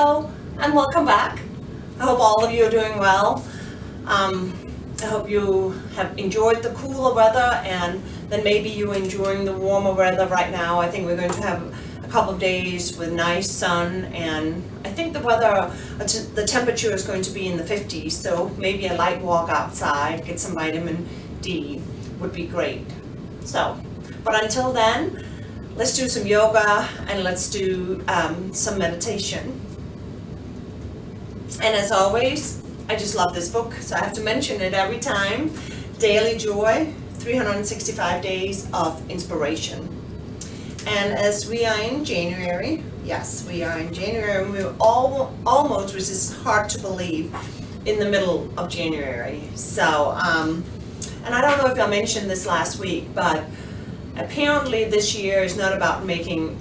Hello and welcome back. I hope all of you are doing well. I hope you have enjoyed the cooler weather and then maybe you're enjoying the warmer weather right now. I think we're going to have a couple of days with nice sun, and I think the temperature is going to be in the 50s, so maybe a light walk outside, get some vitamin D would be great. But until then, let's do some yoga and let's do some meditation. And as always, I just love this book, so I have to mention it every time. Daily Joy, 365 Days of Inspiration. And as we are in January, yes, we are in January, and we're almost, which is hard to believe, in the middle of January. So, and I don't know if I mentioned this last week, but apparently this year is not about making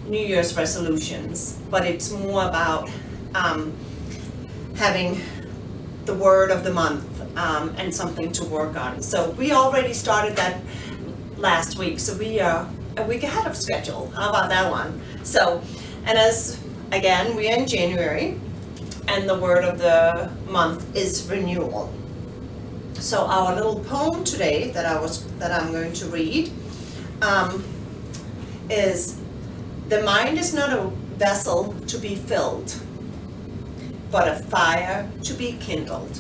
New Year's resolutions, but it's more about having the word of the month and something to work on. So we already started that last week, so we are a week ahead of schedule. How about that one? So, and as again, we are in January, and the word of the month is renewal. So our little poem today that I'm going to read is: the mind is not a vessel to be filled, but a fire to be kindled.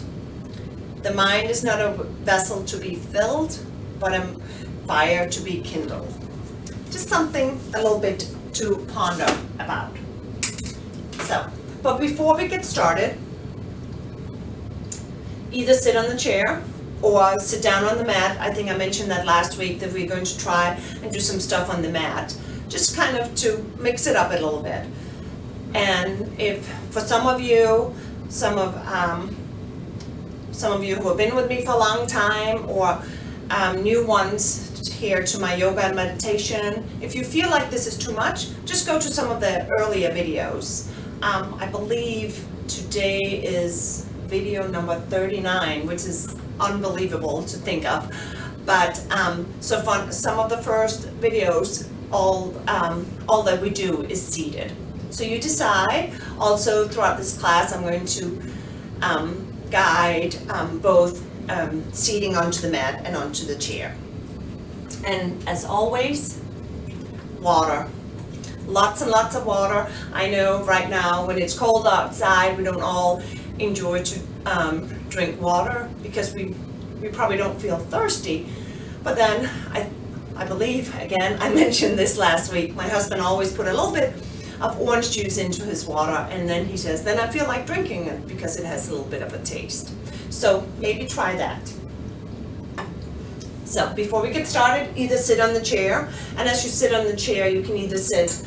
The mind is not a vessel to be filled, but a fire to be kindled. Just something a little bit to ponder about. So, but before we get started, either sit on the chair or sit down on the mat. I think I mentioned that last week, that we're going to try and do some stuff on the mat, just kind of to mix it up a little bit. And if for some of you who have been with me for a long time, or new ones here to my yoga and meditation, if you feel like this is too much, just go to some of the earlier videos. I believe today is video number 39, which is unbelievable to think of. But so for some of the first videos, all that we do is seated. So you decide. Also throughout this class, I'm going to guide both seating onto the mat and onto the chair. And as always, water. Lots and lots of water. I know right now when it's cold outside, we don't all enjoy to drink water because we probably don't feel thirsty. But then I believe, again, I mentioned this last week, my husband always put a little bit of orange juice into his water, and then he says, then I feel like drinking it because it has a little bit of a taste. So maybe try that. So before we get started, either sit on the chair, and as you sit on the chair, you can either sit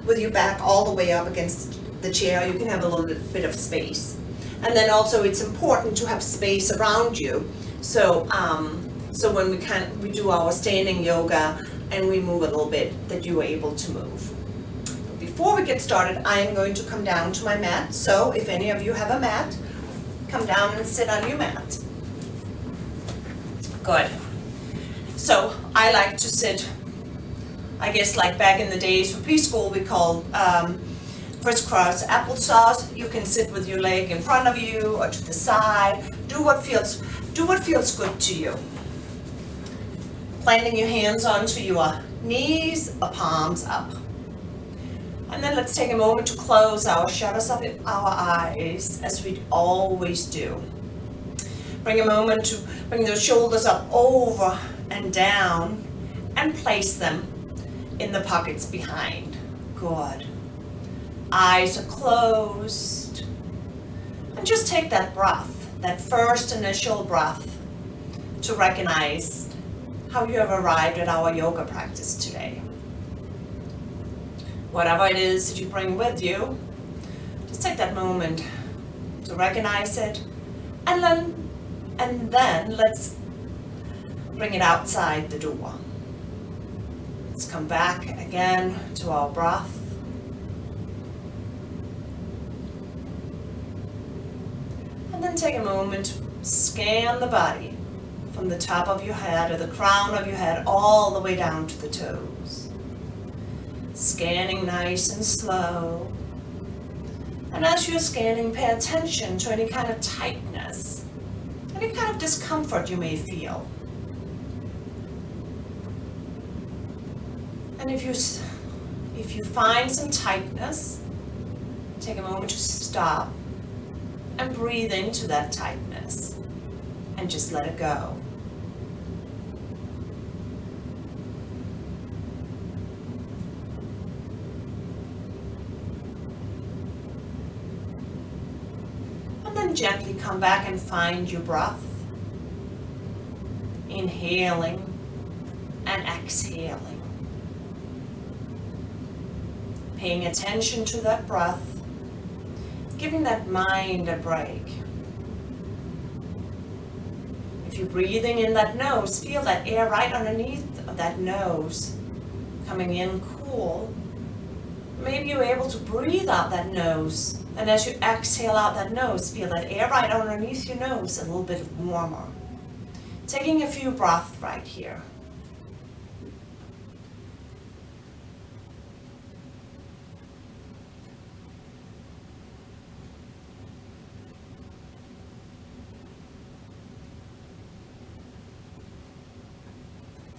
with your back all the way up against the chair, you can have a little bit of space. And then also it's important to have space around you. So so when we do our standing yoga and we move a little bit, that you are able to move. But before we get started, I am going to come down to my mat. So if any of you have a mat, come down and sit on your mat. Good. So I like to sit, I guess like back in the days for preschool, we called crisscross applesauce. You can sit with your leg in front of you or to the side. Do what feels good to you. Planting your hands onto your knees or palms up. And then let's take a moment to close our shutters of our eyes, as we always do. Bring a moment to bring those shoulders up over and down and place them in the pockets behind. Good. Eyes are closed. And just take that breath, that first initial breath, to recognize how you have arrived at our yoga practice today. Whatever it is that you bring with you, just take that moment to recognize it, and then let's bring it outside the door. Let's come back again to our breath. And then take a moment to scan the body from the top of your head or the crown of your head all the way down to the toes. Scanning nice and slow. And as you're scanning, pay attention to any kind of tightness, any kind of discomfort you may feel. And if you find some tightness, take a moment to stop and breathe into that tightness and just let it go. And then gently come back and find your breath. Inhaling and exhaling. Paying attention to that breath, giving that mind a break. If you're breathing in that nose, feel that air right underneath of that nose, coming in cool. Maybe you're able to breathe out that nose, and as you exhale out that nose, feel that air right underneath your nose, a little bit warmer. Taking a few breaths right here.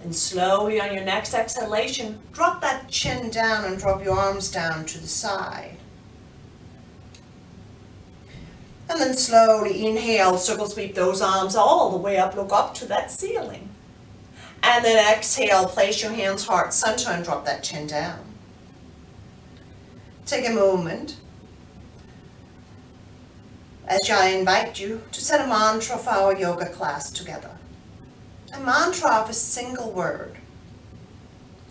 And slowly on your next exhalation, drop that chin down and drop your arms down to the side. And then slowly inhale, circle sweep those arms all the way up, look up to that ceiling. And then exhale, place your hands heart center and drop that chin down. Take a moment as I invite you to set a mantra for our yoga class together. A mantra of a single word.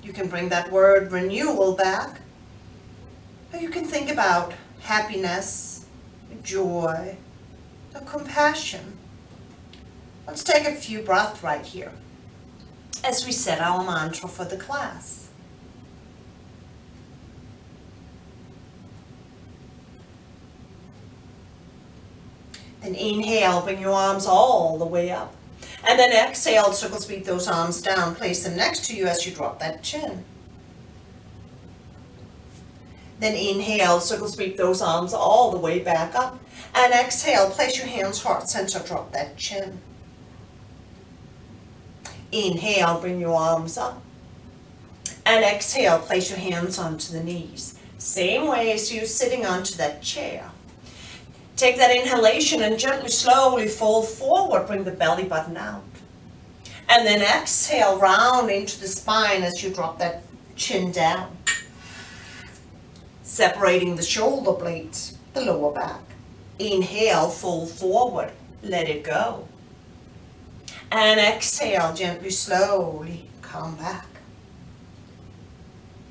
You can bring that word renewal back, or you can think about happiness, joy, or compassion. Let's take a few breaths right here as we set our mantra for the class. Then inhale, bring your arms all the way up. And then exhale, circle sweep those arms down, place them next to you as you drop that chin. Then inhale, circle sweep those arms all the way back up. And exhale, place your hands heart center, drop that chin. Inhale, bring your arms up. And exhale, place your hands onto the knees. Same way as you sitting onto that chair. Take that inhalation and gently, slowly fold forward, bring the belly button out. And then exhale, round into the spine as you drop that chin down. Separating the shoulder blades, the lower back. Inhale, fold forward, let it go. And exhale, gently, slowly come back.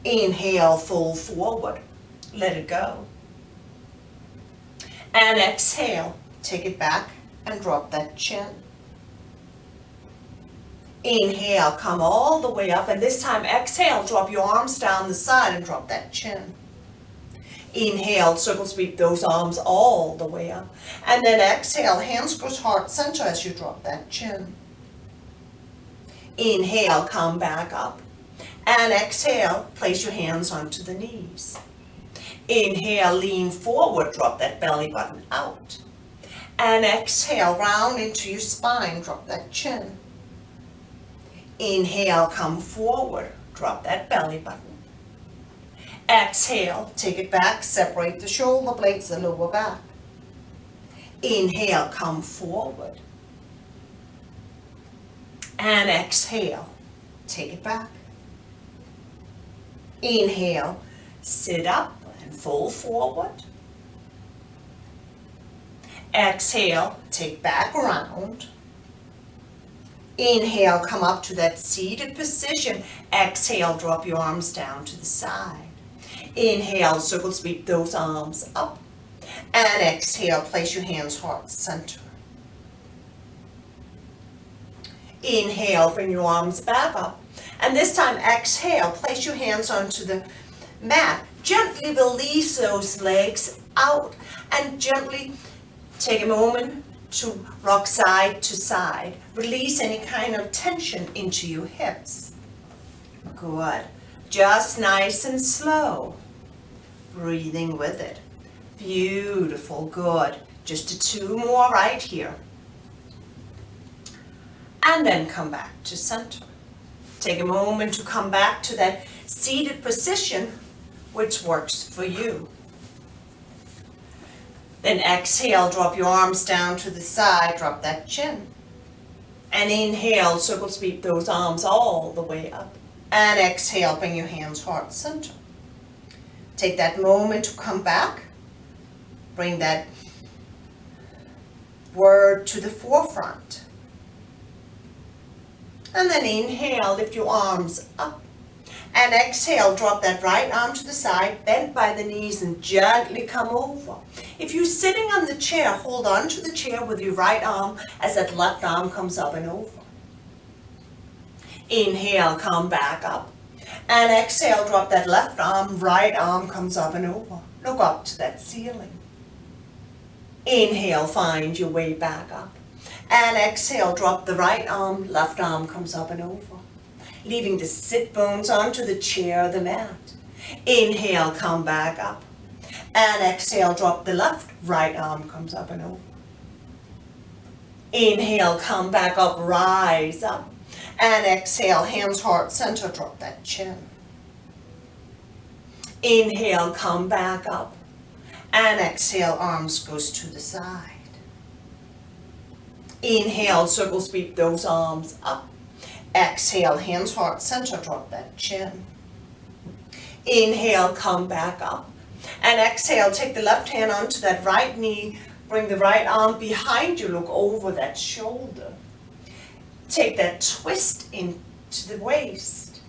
Inhale, fold forward, let it go. And exhale, take it back and drop that chin. Inhale, come all the way up, and this time exhale, drop your arms down the side and drop that chin. Inhale, circle sweep those arms all the way up. And then exhale, hands goes heart center as you drop that chin. Inhale, come back up. And exhale, place your hands onto the knees. Inhale, lean forward, drop that belly button out. And exhale, round into your spine, drop that chin. Inhale, come forward, drop that belly button. Exhale, take it back, separate the shoulder blades, the lower back. Inhale, come forward. And exhale, take it back. Inhale, sit up and fold forward. Exhale, take back round. Inhale, come up to that seated position. Exhale, drop your arms down to the side. Inhale, circle sweep those arms up. And exhale, place your hands heart center. Inhale, bring your arms back up. And this time, exhale, place your hands onto the mat. Gently release those legs out and gently take a moment to rock side to side. Release any kind of tension into your hips. Good. Just nice and slow. Breathing with it. If Beautiful, good. Just 2 more right here. And then come back to center. Take a moment to come back to that seated position, which works for you. Then exhale, drop your arms down to the side, drop that chin. And inhale, circle sweep those arms all the way up. And exhale, bring your hands heart center. Take that moment to come back. Bring that word to the forefront. And then inhale, lift your arms up. And exhale, drop that right arm to the side, bend by the knees and gently come over. If you're sitting on the chair, hold on to the chair with your right arm as that left arm comes up and over. Inhale, come back up. And exhale, drop that left arm, right arm comes up and over. Look up to that ceiling. Inhale, find your way back up. And exhale, drop the right arm, left arm comes up and over. Leaving the sit bones onto the chair or the mat. Inhale, come back up. And exhale, drop the left, right arm comes up and over. Inhale, come back up, rise up. And exhale, hands heart center, drop that chin. Inhale, come back up. And exhale, arms goes to the side. Inhale, circle sweep those arms up. Exhale, hands heart center, drop that chin. Inhale, come back up. And exhale, take the left hand onto that right knee. Bring the right arm behind you, look over that shoulder. Take that twist into the waist.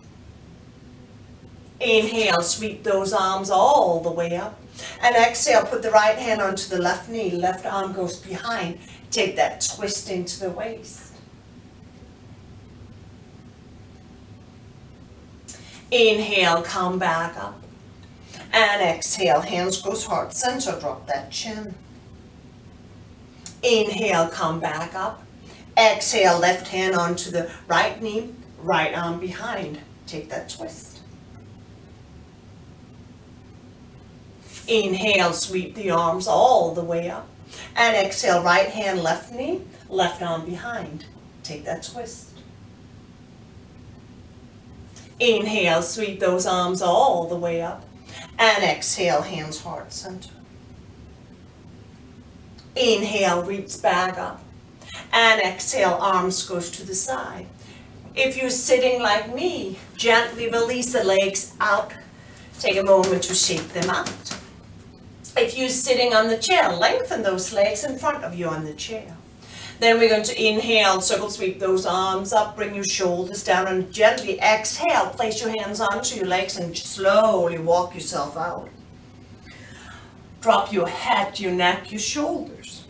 Inhale, sweep those arms all the way up. And exhale, put the right hand onto the left knee. Left arm goes behind. Take that twist into the waist. Inhale, come back up. And exhale, hands goes heart center, drop that chin. Inhale, come back up. Exhale, left hand onto the right knee, right arm behind. Take that twist. Inhale, sweep the arms all the way up. And exhale, right hand, left knee, left arm behind. Take that twist. Inhale, sweep those arms all the way up. And exhale, hands heart center. Inhale, reach back up. And exhale, arms goes to the side. If you're sitting like me, gently release the legs out. Take a moment to shake them out. If you're sitting on the chair, lengthen those legs in front of you on the chair. Then we're going to inhale, circle sweep those arms up, bring your shoulders down, and gently exhale, place your hands onto your legs and slowly walk yourself out. Drop your head, your neck, your shoulders.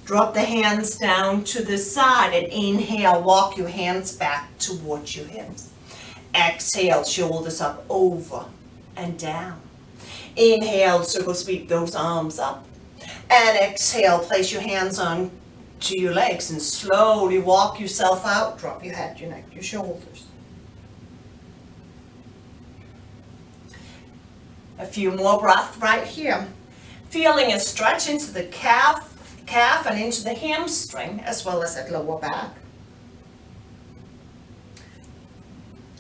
Drop the hands down to the side and inhale, walk your hands back towards your hips. Exhale, shoulders up, over and down. Inhale, circle sweep those arms up. And exhale, place your hands on to your legs and slowly walk yourself out. Drop your head, your neck, your shoulders. A few more breaths right here. Feeling a stretch into the calf and into the hamstring, as well as that lower back.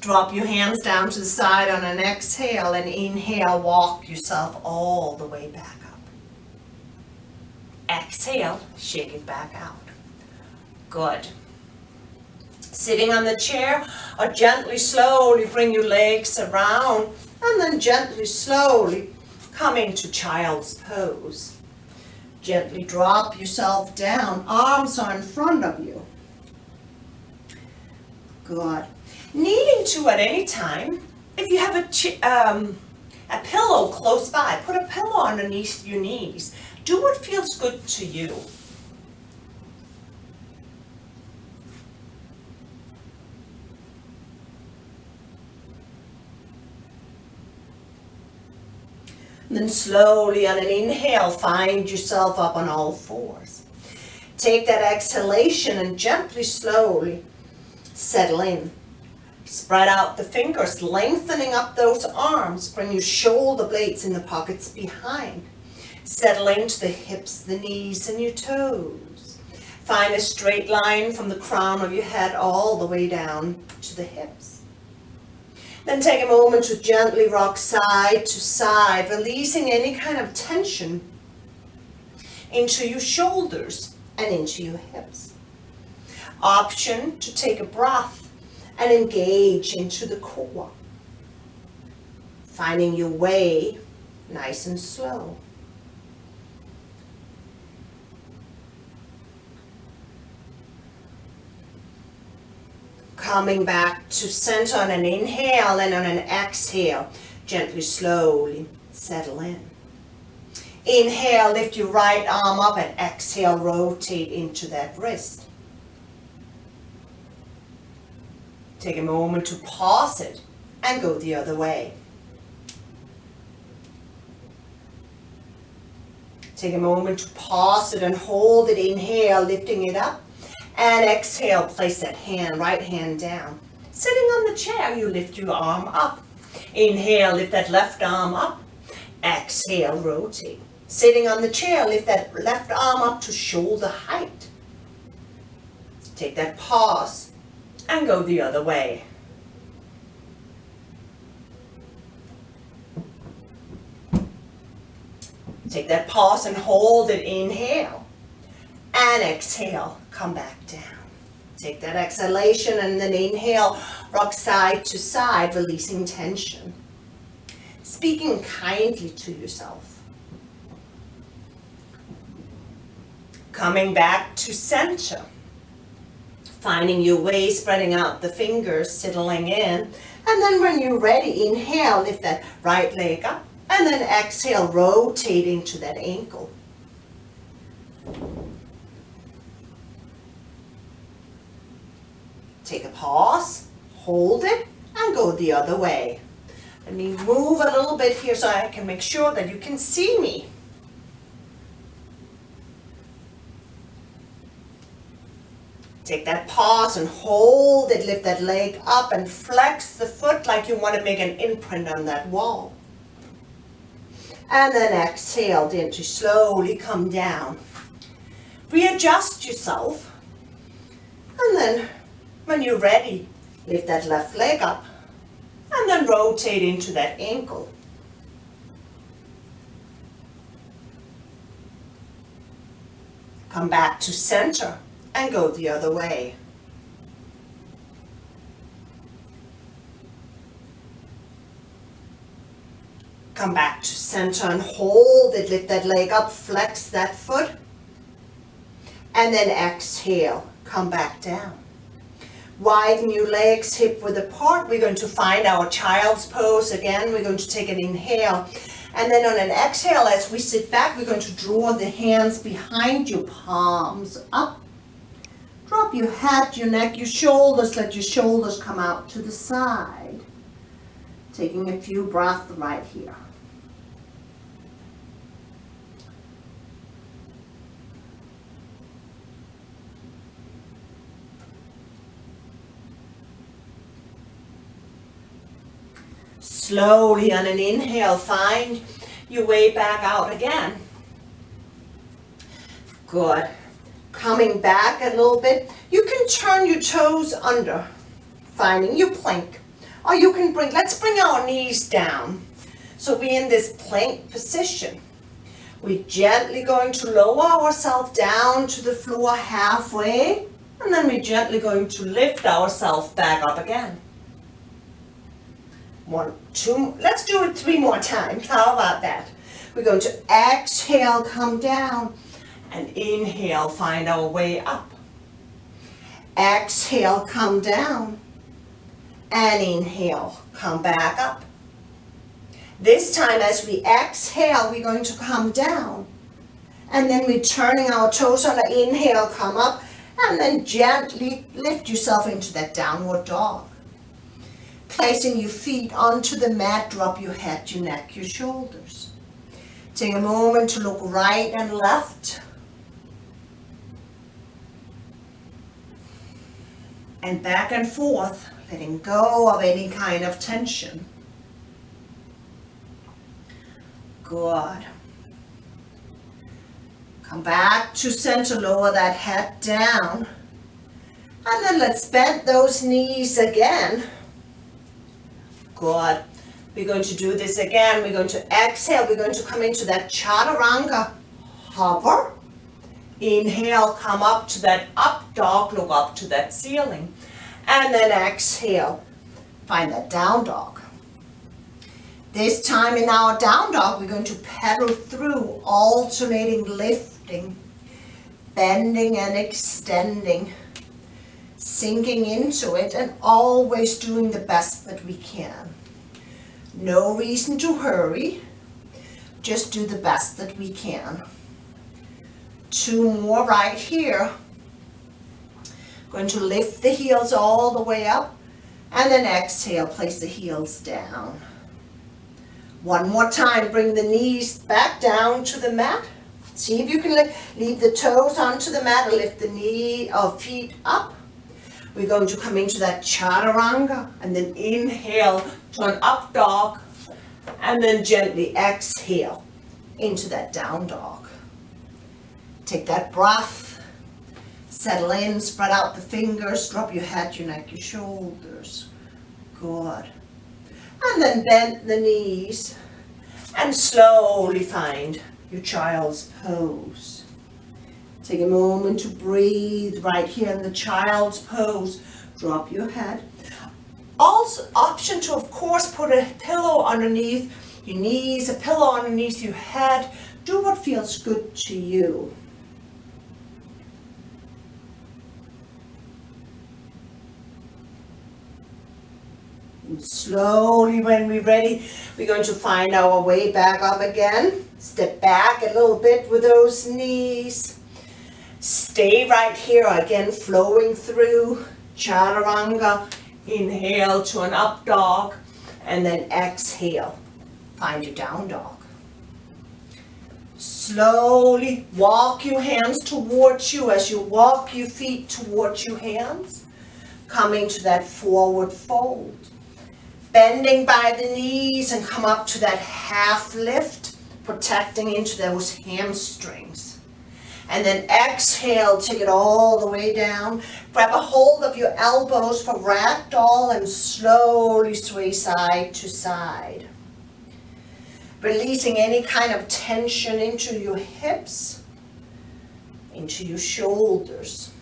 Drop your hands down to the side on an exhale and inhale, walk yourself all the way back up. Exhale, shake it back out. Good. Sitting on the chair, or gently, slowly bring your legs around and then gently, slowly come into child's pose. Gently drop yourself down, arms are in front of you. Good. Needing to at any time, if you have a pillow close by, put a pillow underneath your knees. Do what feels good to you. And then slowly on an inhale, find yourself up on all fours. Take that exhalation and gently, slowly settle in. Spread out the fingers, lengthening up those arms. Bring your shoulder blades in the pockets behind. Settle into the hips, the knees, and your toes. Find a straight line from the crown of your head all the way down to the hips. Then take a moment to gently rock side to side, releasing any kind of tension into your shoulders and into your hips. Option to take a breath and engage into the core. Finding your way nice and slow. Coming back to center on an inhale and on an exhale, gently, slowly settle in. Inhale, lift your right arm up, and exhale, rotate into that wrist. Take a moment to pause it and go the other way. Take a moment to pause it and hold it. Inhale, lifting it up. And exhale, place that right hand down. Sitting on the chair, you lift your arm up. Inhale, lift that left arm up. Exhale, rotate. Sitting on the chair, lift that left arm up to shoulder height. Take that pause and go the other way. Take that pause and hold it. Inhale and exhale. Come back down. Take that exhalation and then inhale, rock side to side, releasing tension. Speaking kindly to yourself. Coming back to center. Finding your way, spreading out the fingers, settling in. And then when you're ready, inhale, lift that right leg up. And then exhale, rotating to that ankle. Take a pause, hold it, and go the other way. Let me move a little bit here so I can make sure that you can see me. Take that pause and hold it, lift that leg up and flex the foot like you want to make an imprint on that wall. And then exhale, gently, slowly come down. Readjust yourself. And then when you're ready, lift that left leg up and then rotate into that ankle. Come back to center and go the other way. Come back to center and hold it, lift that leg up, flex that foot, and then exhale, come back down. Widen your legs hip width apart. We're going to find our child's pose again. We're going to take an inhale. And then on an exhale, as we sit back, we're going to draw the hands behind you, palms up. Drop your head, your neck, your shoulders. Let your shoulders come out to the side. Taking a few breaths right here. Slowly on an inhale, find your way back out again. Good. Coming back a little bit, you can turn your toes under, finding your plank. Or you can let's bring our knees down. So we're in this plank position. We're gently going to lower ourselves down to the floor halfway, and then we're gently going to lift ourselves back up again. 1, 2, let's do it 3 more times. How about that? We're going to exhale, come down, and inhale, find our way up. Exhale, come down, and inhale, come back up. This time as we exhale, we're going to come down, and then we're turning our toes on the inhale, come up, and then gently lift yourself into that downward dog. Placing your feet onto the mat, drop your head, your neck, your shoulders. Take a moment to look right and left. and back and forth, letting go of any kind of tension. Good. Come back to center, lower that head down. And then let's bend those knees again. Good. We're going to do this again. We're going to exhale. We're going to come into that Chaturanga hover. Inhale, come up to that up dog, look up to that ceiling. And then exhale, find that down dog. This time in our down dog, we're going to pedal through, alternating lifting, bending and extending, sinking into it, and always doing the best that we can. No reason to hurry, just do the best that we can. 2 more right here. Going to lift the heels all the way up, and then exhale, place the heels down. 1 more time, bring the knees back down to the mat. See if you can leave the toes onto the mat or lift the knee or feet up. We're going to come into that Chaturanga, and then inhale to an up dog, and then gently exhale into that down dog. Take that breath, settle in, spread out the fingers, drop your head, your neck, your shoulders. Good. And then bend the knees and slowly find your child's pose. Take a moment to breathe right here in the child's pose. Drop your head. Also, option to, of course, put a pillow underneath your knees, a pillow underneath your head. Do what feels good to you. And slowly, when we're ready, we're going to find our way back up again. Step back a little bit with those knees. Stay right here, again flowing through Chaturanga. Inhale to an up dog, and then exhale. Find your down dog. Slowly walk your hands towards you. As you walk your feet towards your hands, coming to that forward fold. Bending by the knees and come up to that half lift, protecting into those hamstrings. And then exhale, take it all the way down. Grab a hold of your elbows for ragdoll and slowly sway side to side. Releasing any kind of tension into your hips, into your shoulders.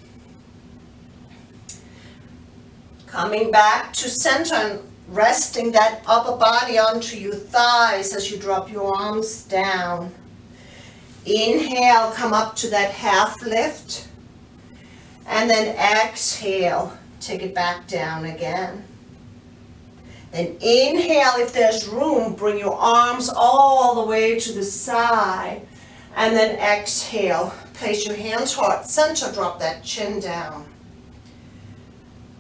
Coming back to center and resting that upper body onto your thighs as you drop your arms down. Inhale, come up to that half lift, and then exhale, take it back down again. Then inhale, if there's room, bring your arms all the way to the side, and then exhale, place your hands heart center, drop that chin down.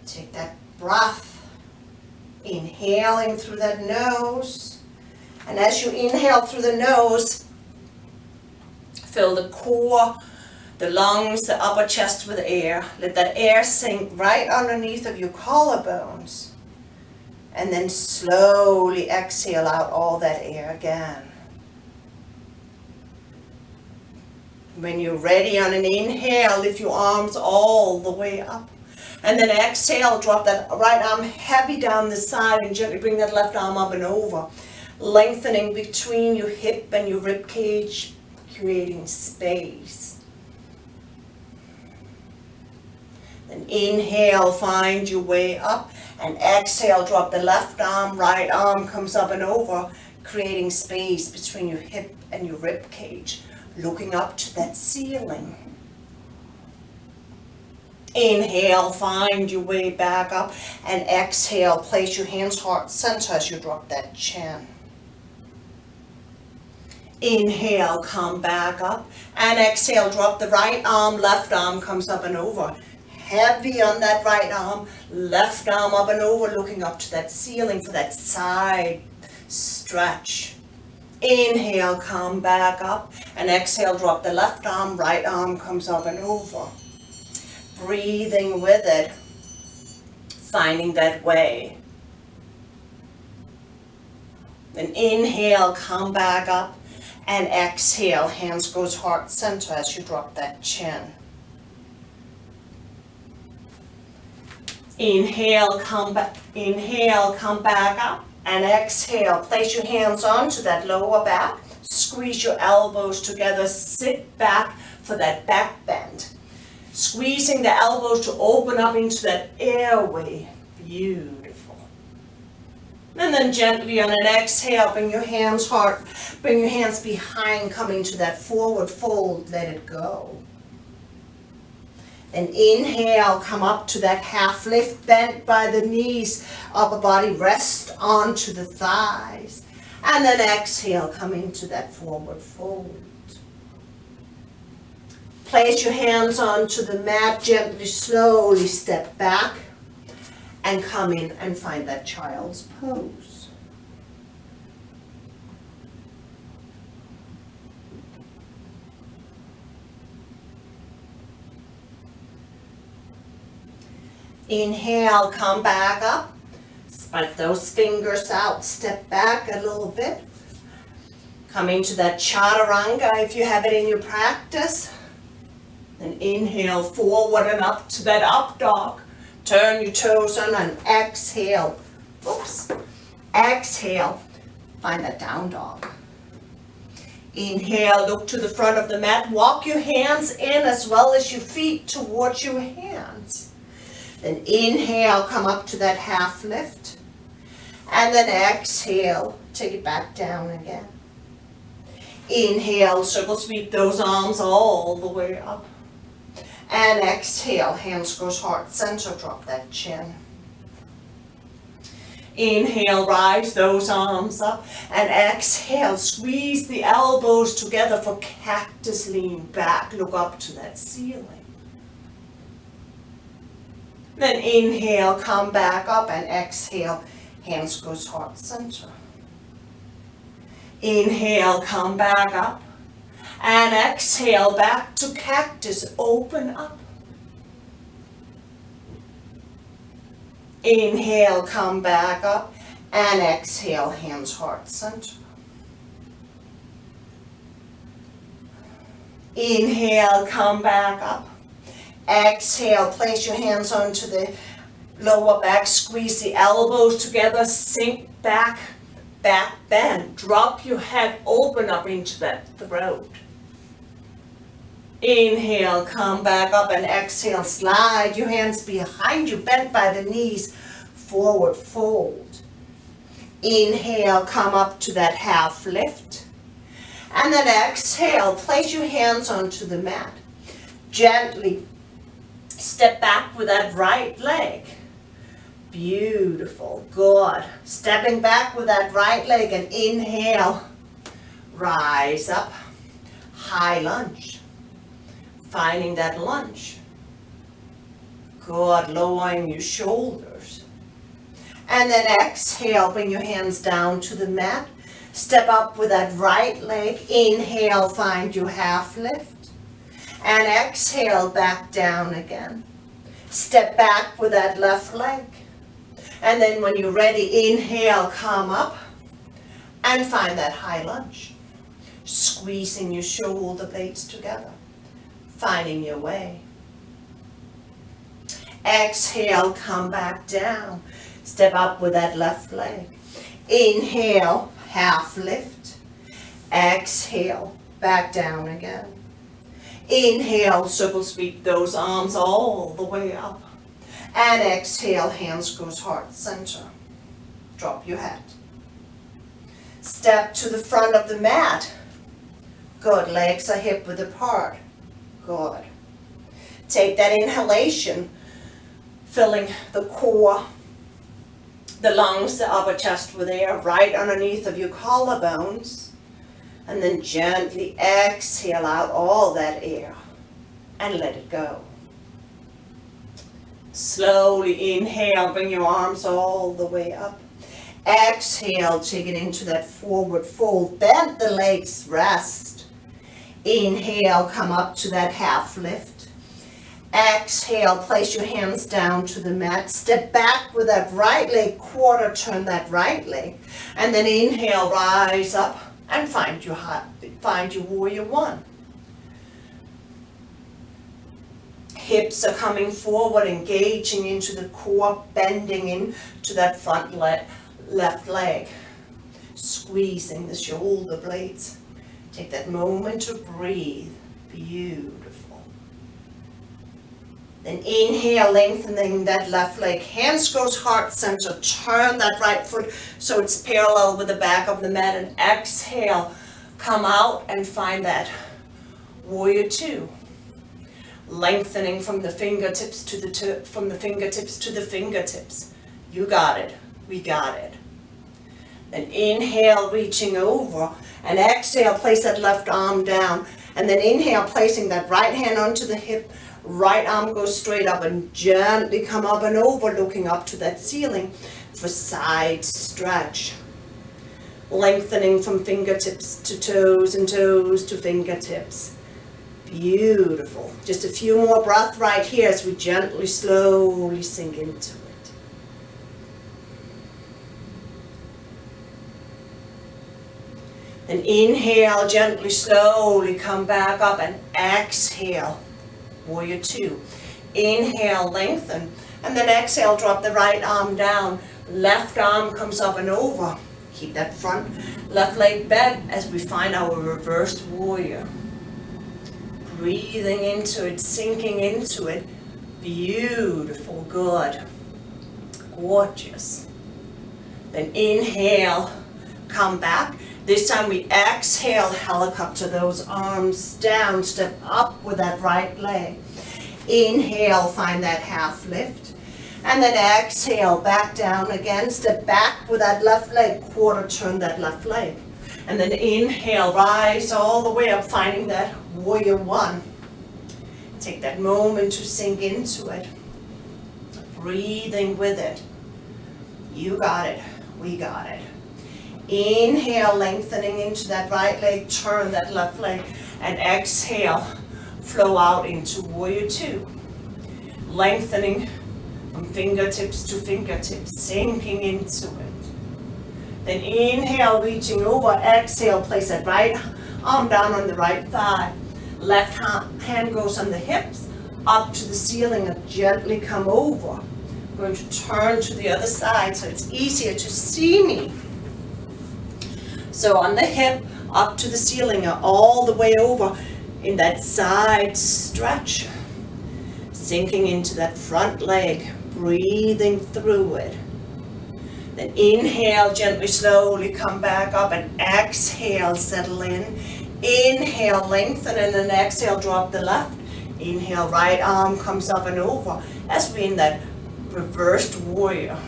Take that breath, inhaling through that nose, and as you inhale through the nose, fill the core, the lungs, the upper chest with air. Let that air sink right underneath of your collarbones. And then slowly exhale out all that air again. When you're ready on an inhale, lift your arms all the way up. And then exhale, drop that right arm heavy down the side and gently bring that left arm up and over. Lengthening between your hip and your rib cage, creating space. Then inhale, find your way up, and exhale, drop the left arm, right arm comes up and over, creating space between your hip and your rib cage, looking up to that ceiling. Inhale, find your way back up, and exhale, place your hands heart center as you drop that chin. Inhale, come back up, and exhale, drop the right arm, left arm comes up and over. Heavy on that right arm, left arm up and over, looking up to that ceiling for that side stretch. Inhale, come back up, and exhale, drop the left arm, right arm comes up and over. Breathing with it. finding that way. Then inhale, come back up, and exhale, hands goes heart center as you drop that chin. Inhale, come back up, and exhale, place your hands onto that lower back, squeeze your elbows together, sit back for that back bend. Squeezing the elbows to open up into that airway. Beautiful. And then gently on an exhale, bring your hands behind, coming to that forward fold, let it go. Then inhale, come up to that half lift, bent by the knees, upper body rest onto the thighs. And then exhale, come into that forward fold. Place your hands onto the mat, gently, slowly step back and come in and find that child's pose. Inhale, come back up, spread those fingers out, step back a little bit. Come into that Chaturanga if you have it in your practice. And inhale forward and up to that up dog. Turn your toes on and exhale. Oops. Exhale. Find that down dog. Inhale, look to the front of the mat. Walk your hands in as well as your feet towards your hands. Then inhale, come up to that half lift. And then exhale, take it back down again. Inhale, circle sweep those arms all the way up. And exhale, hands goes heart center, drop that chin. Inhale, rise those arms up. And exhale, squeeze the elbows together for cactus, lean back, look up to that ceiling. Then inhale, come back up, and exhale, hands goes heart center. Inhale, come back up. And exhale, back to cactus, open up. Inhale, come back up, and exhale, hands heart center. Inhale, come back up. Exhale, place your hands onto the lower back, squeeze the elbows together, sink back, back bend. Drop your head, open up into that throat. Inhale, come back up, and exhale, slide your hands behind you, bent by the knees, forward fold. Inhale, come up to that half lift. And then exhale, place your hands onto the mat. Gently step back with that right leg. Beautiful, good. Stepping back with that right leg, and inhale, rise up, high lunge. Finding that lunge. Good, lowering your shoulders. And then exhale, bring your hands down to the mat. Step up with that right leg. Inhale, find your half lift. And exhale, back down again. Step back with that left leg. And then when you're ready, inhale, come up. And find that high lunge. Squeezing your shoulder blades together. Finding your way. Exhale, come back down. Step up with that left leg. Inhale, half lift. Exhale, back down again. Inhale, circle sweep those arms all the way up. And exhale, hands goes heart center. Drop your head. Step to the front of the mat. Good, legs are hip width apart. Good. Take that inhalation, filling the core, the lungs, the upper chest with air right underneath of your collarbones. And then gently exhale out all that air and let it go. Slowly inhale, bring your arms all the way up. Exhale, take it into that forward fold. Bend the legs, rest. Inhale, come up to that half lift. Exhale, place your hands down to the mat. Step back with that right leg, quarter turn that right leg. And then inhale, rise up and find your warrior one. Hips are coming forward, engaging into the core, bending into that front left leg. Squeezing the shoulder blades. Take that moment to breathe. Beautiful. Then inhale, lengthening that left leg. Hands goes heart center. Turn that right foot so it's parallel with the back of the mat. And exhale, come out and find that warrior two. Lengthening from the fingertips to the fingertips. You got it. We got it. Then inhale, reaching over, and exhale, place that left arm down. And then inhale, placing that right hand onto the hip, right arm goes straight up and gently come up and over, looking up to that ceiling for side stretch. Lengthening from fingertips to toes and toes to fingertips. Beautiful. Just a few more breaths right here as we gently, slowly sink into it. And inhale, gently, slowly come back up and exhale, warrior two. Inhale, lengthen, and then exhale, drop the right arm down. Left arm comes up and over. Keep that front left leg bent as we find our reversed warrior. Breathing into it, sinking into it. Beautiful, good, gorgeous. Then inhale, come back. This time we exhale, helicopter those arms down, step up with that right leg. Inhale, find that half lift. And then exhale, back down again, step back with that left leg, quarter turn that left leg. And then inhale, rise all the way up, finding that warrior one. Take that moment to sink into it. Breathing with it. You got it, we got it. Inhale, lengthening into that right leg, turn that left leg, and exhale, flow out into warrior two. Lengthening from fingertips to fingertips, sinking into it. Then inhale, reaching over, exhale, place that right arm down on the right thigh. Left hand goes on the hips, up to the ceiling and gently come over. I'm going to turn to the other side so it's easier to see me. So on the hip, up to the ceiling, all the way over in that side stretch. Sinking into that front leg, breathing through it. Then inhale, gently, slowly come back up and exhale, settle in. Inhale, lengthen, and then exhale, drop the left. Inhale, right arm comes up and over as we're in that reversed warrior.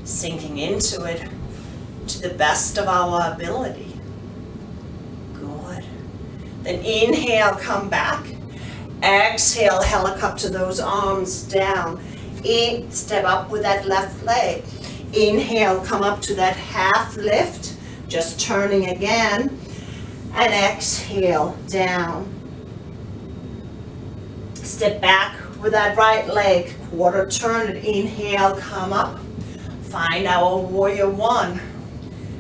Sinking into it to the best of our ability. Good. Then inhale, come back. Exhale, helicopter those arms down. Step up with that left leg. Inhale, come up to that half lift, just turning again. And exhale, down. Step back with that right leg, quarter turn it. Inhale, come up. Find our warrior one.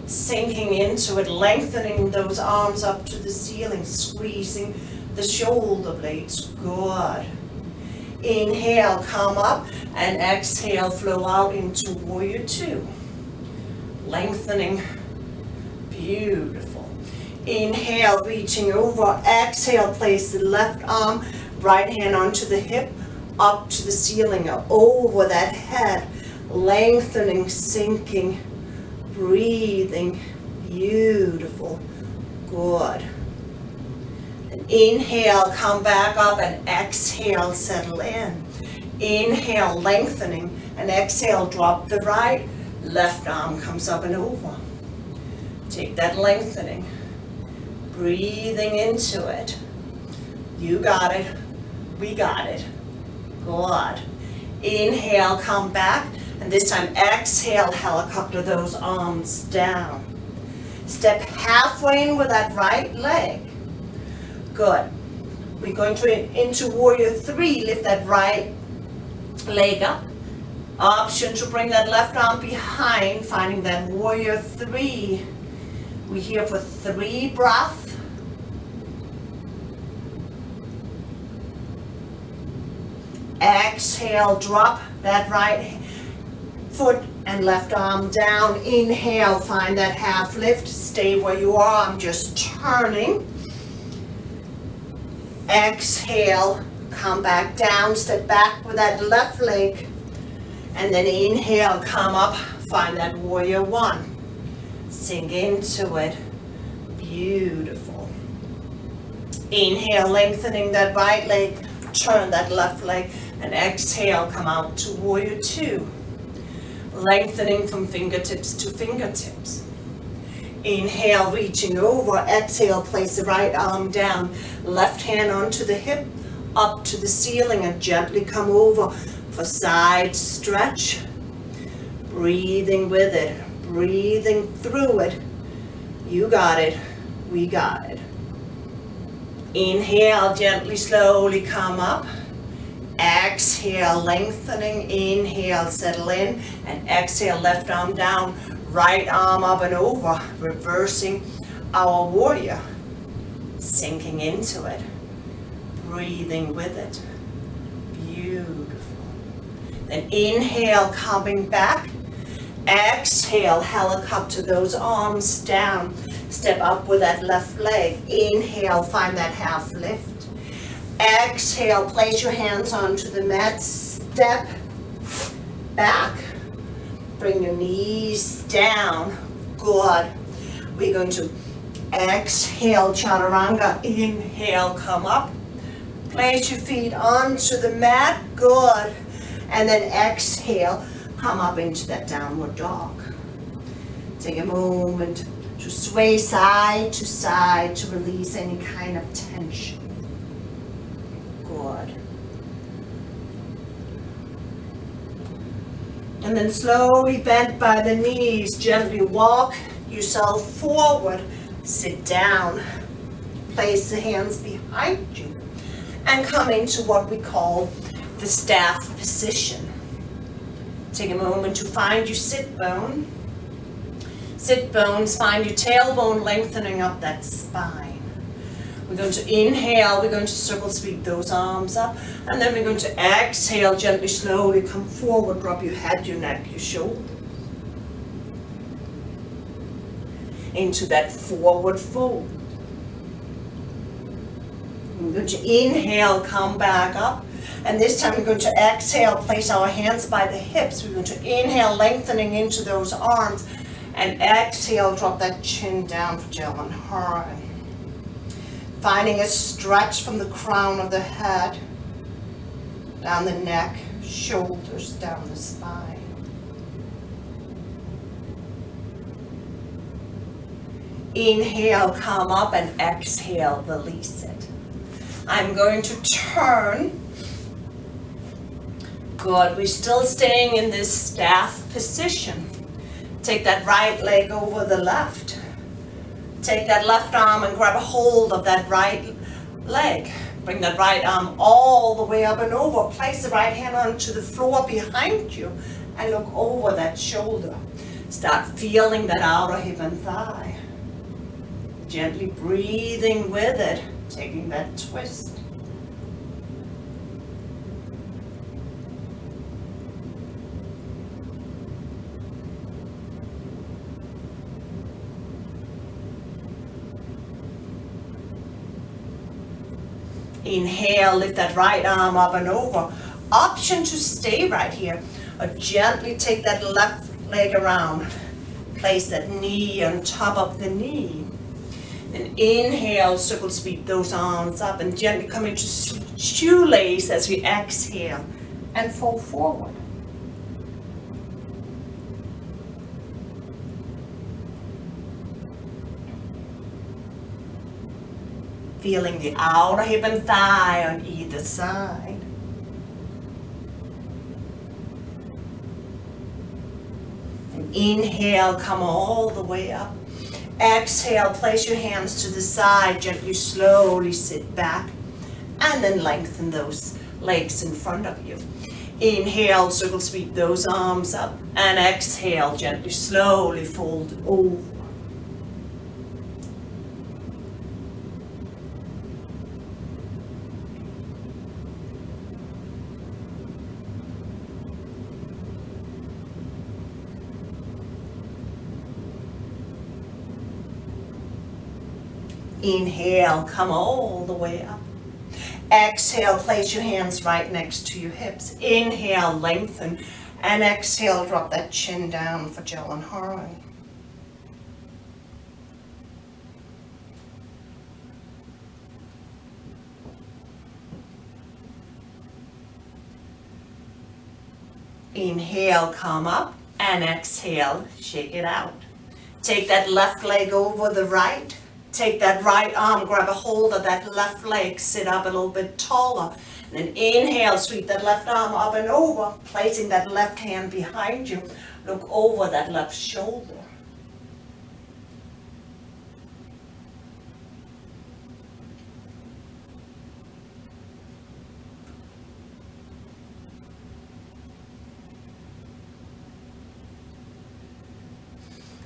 Sinking into it, lengthening those arms up to the ceiling, squeezing the shoulder blades. Good. Inhale, come up, and exhale, flow out into warrior two. Lengthening. Beautiful. Inhale, reaching over. Exhale, place the left arm, right hand onto the hip, up to the ceiling, over that head. Lengthening, sinking, breathing. Beautiful. Good. And inhale, come back up, and exhale, settle in. Inhale, lengthening, and exhale, drop the right. Left arm comes up and over. Take that lengthening. Breathing into it. You got it. We got it. Good. Inhale, come back. And this time, exhale, helicopter those arms down. Step halfway in with that right leg. Good. We're going into warrior 3, lift that right leg up. Option to bring that left arm behind, finding that warrior 3. We're here for 3 breaths. Exhale, drop that right foot and left arm down. Inhale, find that half lift. Stay where you are, I'm just turning. Exhale, come back down, step back with that left leg. And then inhale, come up, find that warrior 1. Sink into it. Beautiful. Inhale, lengthening that right leg, turn that left leg, and exhale, come out to warrior 2. Lengthening from fingertips to fingertips. Inhale, reaching over. Exhale, place the right arm down. Left hand onto the hip, up to the ceiling, and gently come over for side stretch. Breathing with it, breathing through it. You got it, we got it. Inhale, gently, slowly come up. Exhale, lengthening. Inhale, settle in. And exhale, left arm down, right arm up and over. Reversing our warrior. Sinking into it. Breathing with it. Beautiful. Then inhale, coming back. Exhale, helicopter those arms down. Step up with that left leg. Inhale, find that half lift. Exhale, place your hands onto the mat. Step back. Bring your knees down. Good. We're going to exhale, Chaturanga. Inhale, come up. Place your feet onto the mat. Good. And then exhale, come up into that downward dog. Take a moment to sway side to release any kind of tension. Good. And then slowly bend by the knees, gently walk yourself forward, sit down, place the hands behind you, and come into what we call the staff position. Take a moment to find your sit bone. Sit bones, find your tailbone lengthening up that spine. We're going to inhale, we're going to circle sweep those arms up, and then we're going to exhale, gently, slowly come forward, drop your head, your neck, your shoulder. Into that forward fold. We're going to inhale, come back up, and this time we're going to exhale, place our hands by the hips. We're going to inhale, lengthening into those arms, and exhale, drop that chin down for German heart. Finding a stretch from the crown of the head, down the neck, shoulders, down the spine. Inhale, come up, and exhale, release it. I'm going to turn. Good, we're still staying in this staff position. Take that right leg over the left. Take that left arm and grab a hold of that right leg. Bring that right arm all the way up and over. Place the right hand onto the floor behind you and look over that shoulder. Start feeling that outer hip and thigh. Gently breathing with it, taking that twist. Inhale, lift that right arm up and over. Option to stay right here, or gently take that left leg around. Place that knee on top of the knee. Then inhale, circle sweep those arms up and gently come into shoelace as we exhale and fall forward. Feeling the outer hip and thigh on either side. And inhale, come all the way up. Exhale, place your hands to the side, gently, slowly sit back. and then lengthen those legs in front of you. Inhale, circle sweep those arms up, and exhale, gently, slowly fold over. Inhale, come all the way up. Exhale, place your hands right next to your hips. Inhale, lengthen, and exhale, drop that chin down for Jill and Harlan. Inhale, come up, and exhale, shake it out. Take that left leg over the right. Take that right arm, grab a hold of that left leg, sit up a little bit taller. And then inhale, sweep that left arm up and over, placing that left hand behind you. Look over that left shoulder.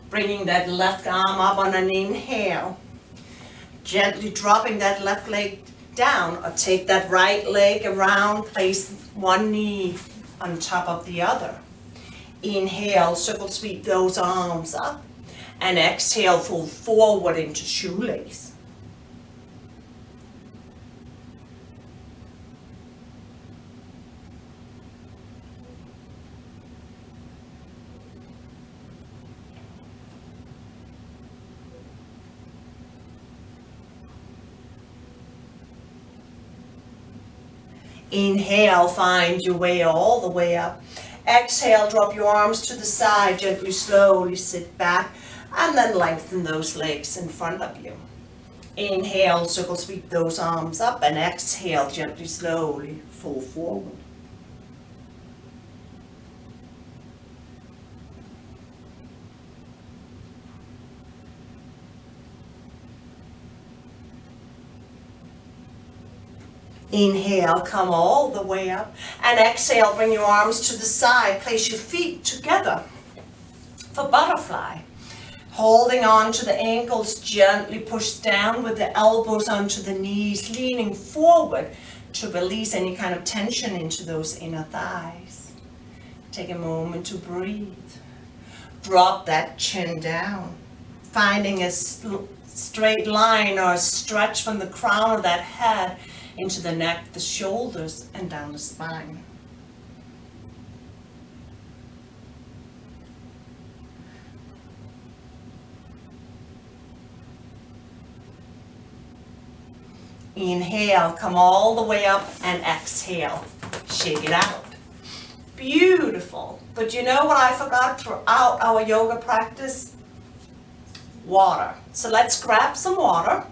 Bringing that left arm up on an inhale. Gently dropping that left leg down, or take that right leg around, place one knee on top of the other. Inhale, circle sweep those arms up, and exhale, fold forward into shoelace. Inhale, find your way all the way up. Exhale, drop your arms to the side, gently, slowly sit back, and then lengthen those legs in front of you. Inhale, circle sweep those arms up, and exhale, gently, slowly fold forward. Inhale, come all the way up, and exhale, bring your arms to the side, place your feet together for butterfly. Holding on to the ankles, gently push down with the elbows onto the knees, leaning forward to release any kind of tension into those inner thighs. Take a moment to breathe. Drop that chin down, finding a straight line or a stretch from the crown of that head into the neck, the shoulders, and down the spine. Inhale, come all the way up, and exhale, shake it out. Beautiful. But you know what I forgot throughout our yoga practice? Water. So let's grab some water.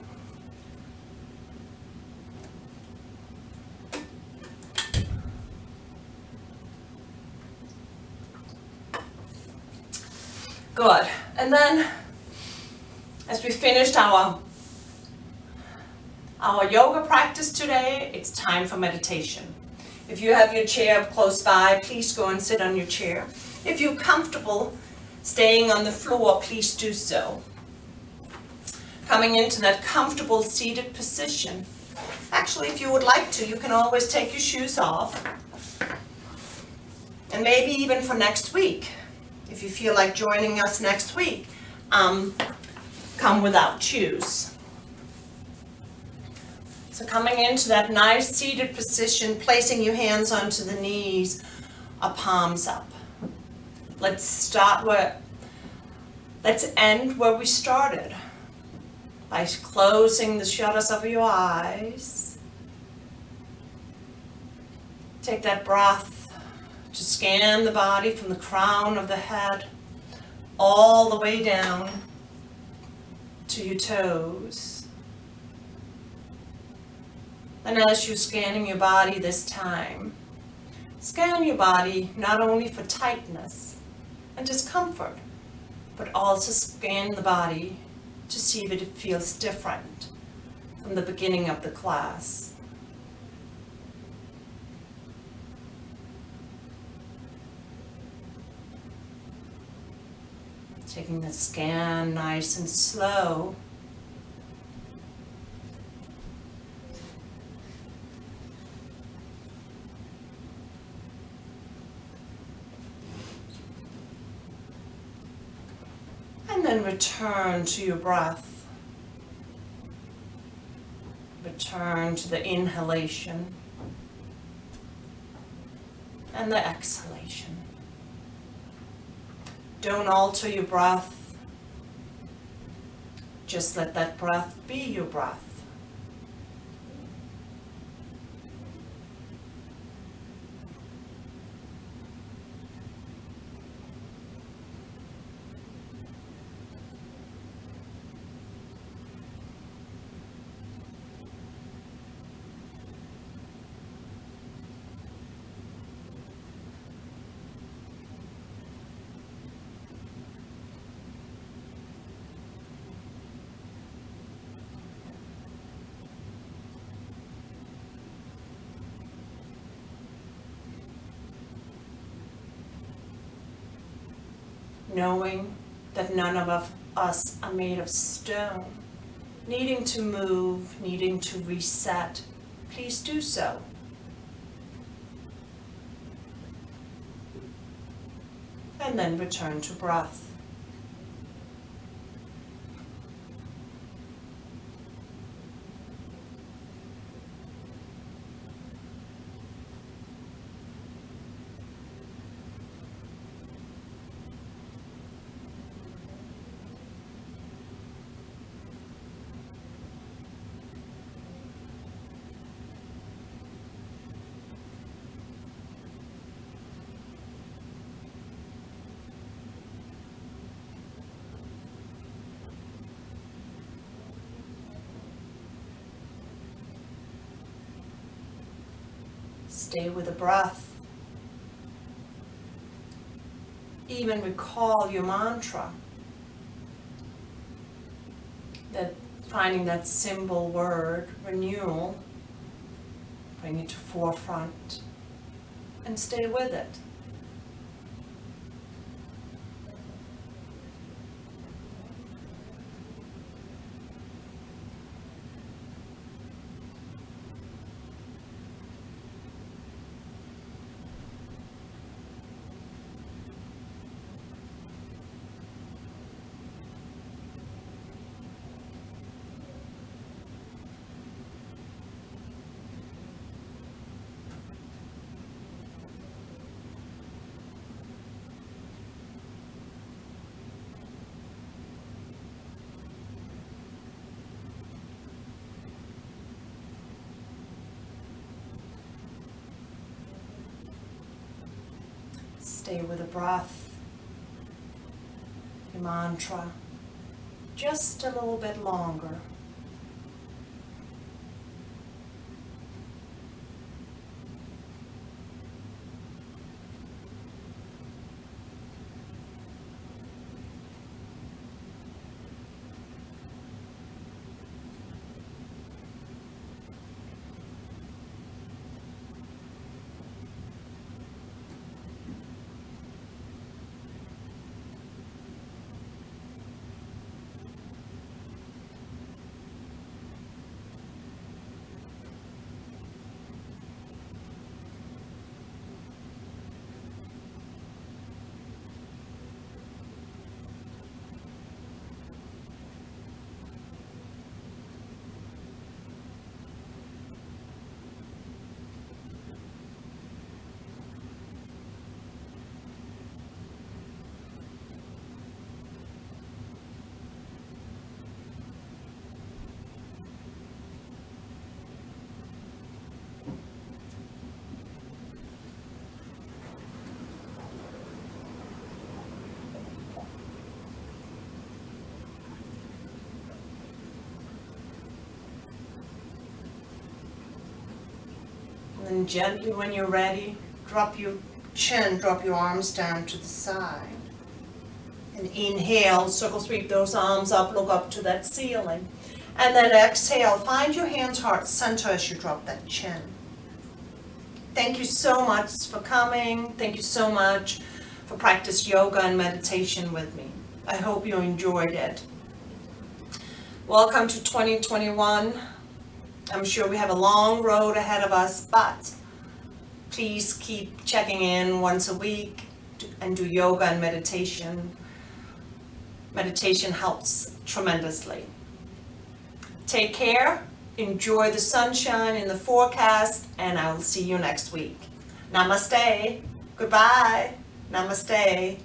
Good. And then, as we finished our yoga practice today, it's time for meditation. If you have your chair close by, please go and sit on your chair. If you're comfortable staying on the floor, please do so. Coming into that comfortable seated position. Actually, if you would like to, you can always take your shoes off. And maybe even for next week. If you feel like joining us next week, come without shoes. So coming into that nice seated position, placing your hands onto the knees, palms up. Let's end where we started, by closing the shutters of your eyes. Take that breath to scan the body from the crown of the head all the way down to your toes. And as you're scanning your body this time, scan your body not only for tightness and discomfort, but also scan the body to see if it feels different from the beginning of the class. Taking the scan nice and slow. And then return to your breath. Return to the inhalation and the exhalation. Don't alter your breath. Just let that breath be your breath. Knowing that none of us are made of stone, needing to move, needing to reset, please do so. And then return to breath. Stay with the breath. Even recall your mantra. That finding that symbol word, renewal, bring it to forefront and stay with it. Stay with the breath, your mantra, just a little bit longer. And gently, when you're ready, drop your chin, drop your arms down to the side. And inhale, circle sweep those arms up, look up to that ceiling. And then exhale, find your hands heart center as you drop that chin. Thank you so much for coming. Thank you so much for practice yoga and meditation with me. I hope you enjoyed it. Welcome to 2021. I'm sure we have a long road ahead of us, but please keep checking in once a week and do yoga and meditation. Meditation helps tremendously. Take care, enjoy the sunshine in the forecast, and I will see you next week. Namaste. Goodbye. Namaste.